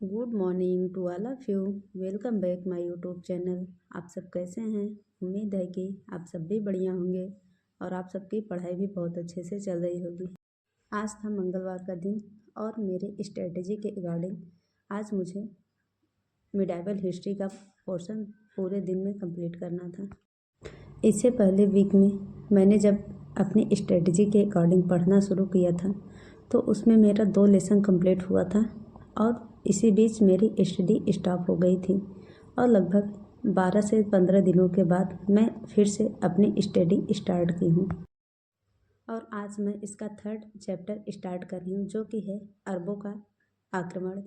Good morning to all of you. Welcome back my YouTube channel. आप सब कैसे हैं? उम्मीद है कि आप सब भी बढ़िया होंगे और आप सबकी पढ़ाई भी बहुत अच्छे से चल रही होगी। आज था मंगलवार का दिन और मेरे स्ट्रेटजी के अकॉर्डिंग आज मुझे मिडाइवल हिस्ट्री का पोर्शन पूरे दिन में कंप्लीट करना था। इससे पहले वीक में मैंने जब अपनी स्ट्रेटजी के अकॉर्डिंग पढ़ना शुरू किया था तो उसमें मेरा 2 लेसन कंप्लीट हुआ था और इसी बीच मेरी स्टडी स्टॉप हो गई थी और लगभग 12 से 15 दिनों के बाद मैं फिर से अपनी स्टडी स्टार्ट की हूँ और आज मैं इसका 3rd चैप्टर स्टार्ट कर रही हूँ जो कि है अरबों का आक्रमण।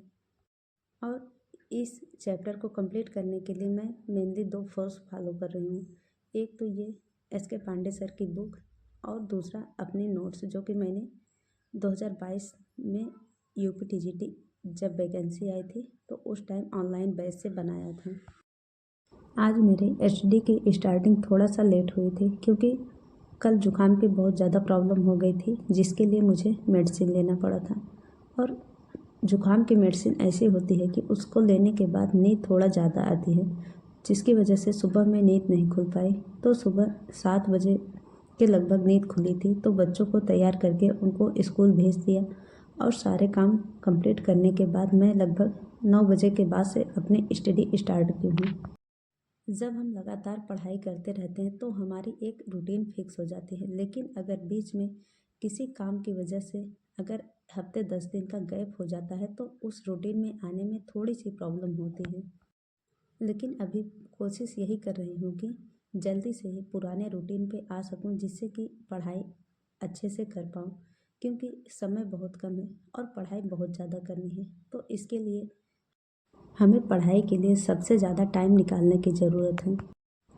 और इस चैप्टर को कंप्लीट करने के लिए मैं मेनली 2 फोर्स फॉलो कर रही हूँ। एक तो ये एस के पांडे सर की बुक और दूसरा अपने नोट्स जो कि मैंने 2022 में UPTGT जब वैकेंसी आई थी तो उस टाइम ऑनलाइन बैच से बनाया था। आज मेरे एचडी की स्टार्टिंग थोड़ा सा लेट हुई थी क्योंकि कल जुकाम की बहुत ज़्यादा प्रॉब्लम हो गई थी जिसके लिए मुझे मेडिसिन लेना पड़ा था। और जुकाम की मेडिसिन ऐसी होती है कि उसको लेने के बाद नींद थोड़ा ज़्यादा आती है जिसकी वजह से सुबह में नींद नहीं खुल पाई। तो सुबह 7 बजे के लगभग नींद खुली थी तो बच्चों को तैयार करके उनको स्कूल भेज दिया और सारे काम कंप्लीट करने के बाद मैं लगभग 9 बजे के बाद से अपनी स्टडी स्टार्ट की हूँ। जब हम लगातार पढ़ाई करते रहते हैं तो हमारी एक रूटीन फिक्स हो जाती है, लेकिन अगर बीच में किसी काम की वजह से अगर हफ्ते 10 दिन का गैप हो जाता है तो उस रूटीन में आने में थोड़ी सी प्रॉब्लम होती है। लेकिन अभी कोशिश यही कर रही हूँ कि जल्दी से ही पुराने रूटीन पे आ सकूँ जिससे कि पढ़ाई अच्छे से कर पाऊँ, क्योंकि समय बहुत कम है और पढ़ाई बहुत ज़्यादा करनी है। तो इसके लिए हमें पढ़ाई के लिए सबसे ज़्यादा टाइम निकालने की ज़रूरत है,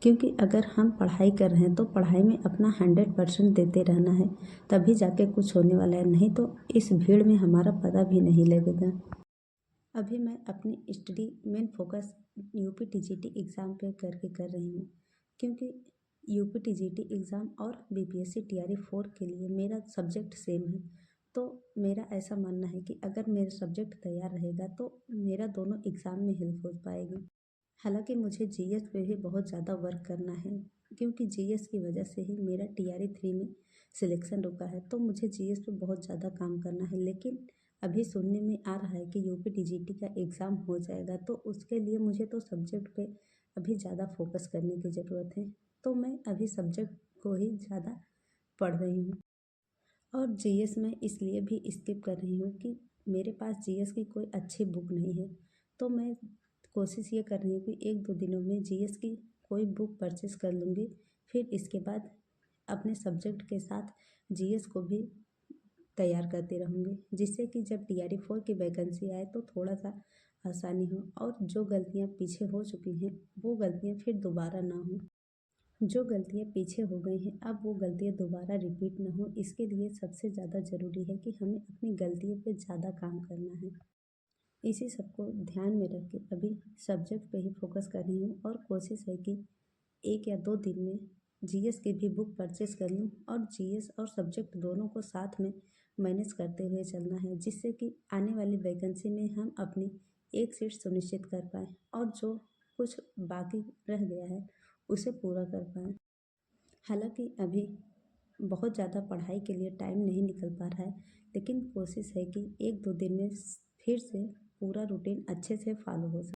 क्योंकि अगर हम पढ़ाई कर रहे हैं तो पढ़ाई में अपना 100% देते रहना है, तभी जाके कुछ होने वाला है, नहीं तो इस भीड़ में हमारा पता भी नहीं लगेगा। अभी मैं अपनी study main focus UPTGT exam पे करके कर रही हूँ, क्योंकि UPTGT एग्ज़ाम और BPSC TRE 4 के लिए मेरा सब्जेक्ट सेम है। तो मेरा ऐसा मानना है कि अगर मेरा सब्जेक्ट तैयार रहेगा तो मेरा दोनों एग्ज़ाम में हेल्प हो पाएगी। हालांकि मुझे GS पे भी बहुत ज़्यादा वर्क करना है, क्योंकि GS की वजह से ही मेरा TRE 3 में सिलेक्शन रुका है। तो मुझे GS पे बहुत ज़्यादा काम करना है, लेकिन अभी सुनने में आ रहा है कि UPTGT का एग्ज़ाम हो जाएगा तो उसके लिए मुझे तो सब्जेक्ट पे अभी ज़्यादा फोकस करने की ज़रूरत है। तो मैं अभी सब्जेक्ट को ही ज़्यादा पढ़ रही हूँ और GS में इसलिए भी स्किप कर रही हूँ कि मेरे पास GS की कोई अच्छी बुक नहीं है। तो मैं कोशिश ये कर रही हूँ कि 1-2 दिनों में GS की कोई बुक परचेस कर लूँगी, फिर इसके बाद अपने सब्जेक्ट के साथ GS को भी तैयार करती रहूँगी, जिससे कि जब TRE 4 की वैकेंसी आए तो थोड़ा सा आसानी हो और जो गलतियाँ पीछे हो चुकी हैं वो गलतियाँ फिर दोबारा ना हो। जो गलतियाँ पीछे हो गई हैं अब वो गलतियाँ दोबारा रिपीट ना हो, इसके लिए सबसे ज़्यादा ज़रूरी है कि हमें अपनी गलतियों पे ज़्यादा काम करना है। इसी सबको ध्यान में रख के अभी सब्जेक्ट पे ही फोकस कर रही हूँ और कोशिश है कि 1 या 2 दिन में GS की भी बुक परचेस कर लूँ और GS और सब्जेक्ट दोनों को साथ में मैनेज करते हुए चलना है, जिससे कि आने वाली वैकेंसी में हम अपनी एक सीट सुनिश्चित कर पाएँ और जो कुछ बाकी रह गया है उसे पूरा कर पाएँ। हालांकि अभी बहुत ज़्यादा पढ़ाई के लिए टाइम नहीं निकल पा रहा है, लेकिन कोशिश है कि 1-2 दिन में फिर से पूरा रूटीन अच्छे से फॉलो हो सके।